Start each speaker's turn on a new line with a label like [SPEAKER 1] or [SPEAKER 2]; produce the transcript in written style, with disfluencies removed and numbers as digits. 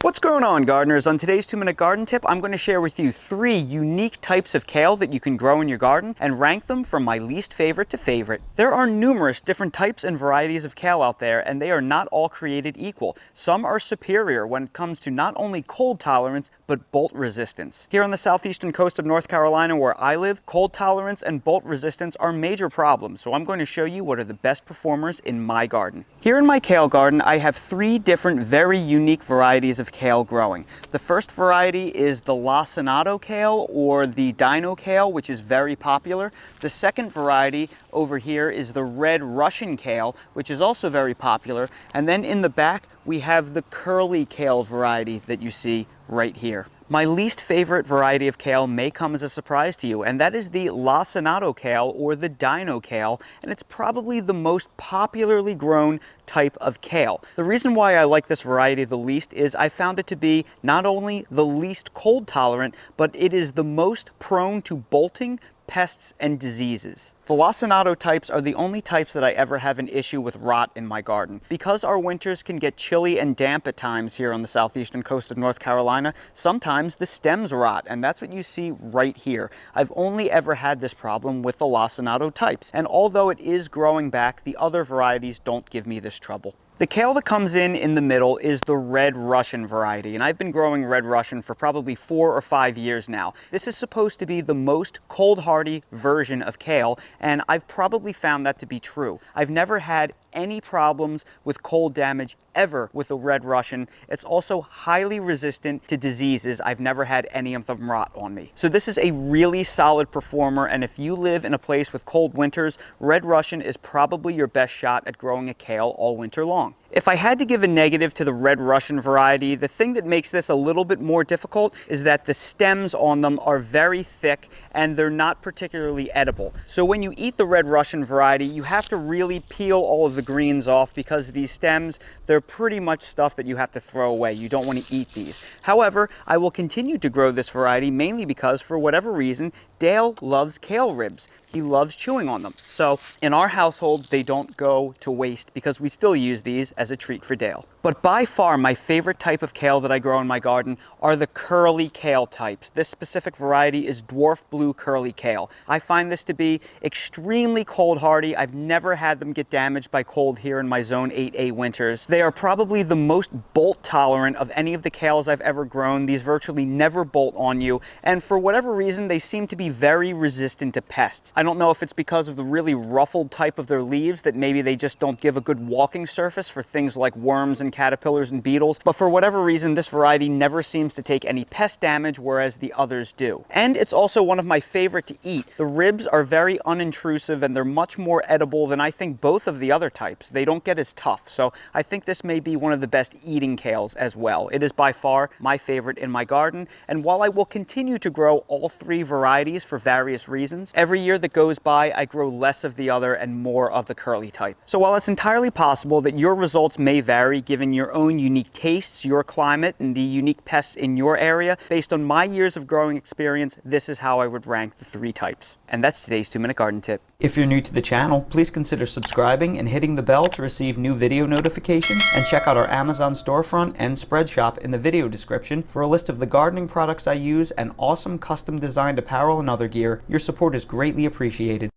[SPEAKER 1] What's going on, gardeners? On today's 2-minute garden tip, I'm going to share with you 3 unique types of kale that you can grow in your garden and rank them from my least favorite to favorite. There are numerous different types and varieties of kale out there, and they are not all created equal. Some are superior when it comes to not only cold tolerance, but bolt resistance. Here on the southeastern coast of North Carolina where I live, cold tolerance and bolt resistance are major problems, so I'm going to show you what are the best performers in my garden. Here in my kale garden, I have 3 different very unique varieties of kale growing. The first variety is the Lacinato Kale, or the Dino Kale, which is very popular. The second variety over here is the red Russian kale, which is also very popular. And then in the back, we have the curly kale variety that you see right here. My least favorite variety of kale may come as a surprise to you, and that is the Lacinato Kale, or the Dino Kale, and it's probably the most popularly grown type of kale. The reason why I like this variety the least is I found it to be not only the least cold tolerant, but it is the most prone to bolting, pests, and diseases. The Lacinato types are the only types that I ever have an issue with rot in my garden. Because our winters can get chilly and damp at times here on the southeastern coast of North Carolina, sometimes the stems rot, and that's what you see right here. I've only ever had this problem with the Lacinato types, and although it is growing back, the other varieties don't give me this trouble. The kale that comes in the middle is the red Russian variety, and I've been growing red Russian for probably 4 or 5 years now. This is supposed to be the most cold hardy version of kale, and I've probably found that to be true. I've never had any problems with cold damage ever with the red Russian. It's also highly resistant to diseases. I've never had any of them rot on me. So this is a really solid performer, and if you live in a place with cold winters, red Russian is probably your best shot at growing a kale all winter long. If I had to give a negative to the red Russian variety, the thing that makes this a little bit more difficult is that the stems on them are very thick and they're not particularly edible. So when you eat the red Russian variety, you have to really peel all of the greens off, because these stems, they're pretty much stuff that you have to throw away. You don't want to eat these. However, I will continue to grow this variety mainly because, for whatever reason, Dale loves kale ribs. He loves chewing on them. So in our household, they don't go to waste because we still use these as a treat for Dale. But by far, my favorite type of kale that I grow in my garden are the curly kale types. This specific variety is dwarf blue curly kale. I find this to be extremely cold hardy. I've never had them get damaged by cold here in my zone 8A winters. They are probably the most bolt tolerant of any of the kales I've ever grown. These virtually never bolt on you, and for whatever reason, they seem to be very resistant to pests. I don't know if it's because of the really ruffled type of their leaves that maybe they just don't give a good walking surface for things like worms and caterpillars and beetles, but for whatever reason, this variety never seems to take any pest damage, whereas the others do. And it's also one of my favorite to eat. The ribs are very unintrusive and they're much more edible than I think both of the other types. They don't get as tough, so I think this may be one of the best eating kales as well. It is by far my favorite in my garden, and while I will continue to grow all 3 varieties for various reasons, every year that goes by, I grow less of the other and more of the curly type. So while it's entirely possible that your results may vary given your own unique tastes, your climate, and the unique pests in your area, based on my years of growing experience, this is how I would rank the 3 types. And that's today's 2-minute garden tip. If you're new to the channel, please consider subscribing and hitting the bell to receive new video notifications, and check out our Amazon storefront and spread shop in the video description for a list of the gardening products I use and awesome custom designed apparel and other gear. Your support is greatly appreciated.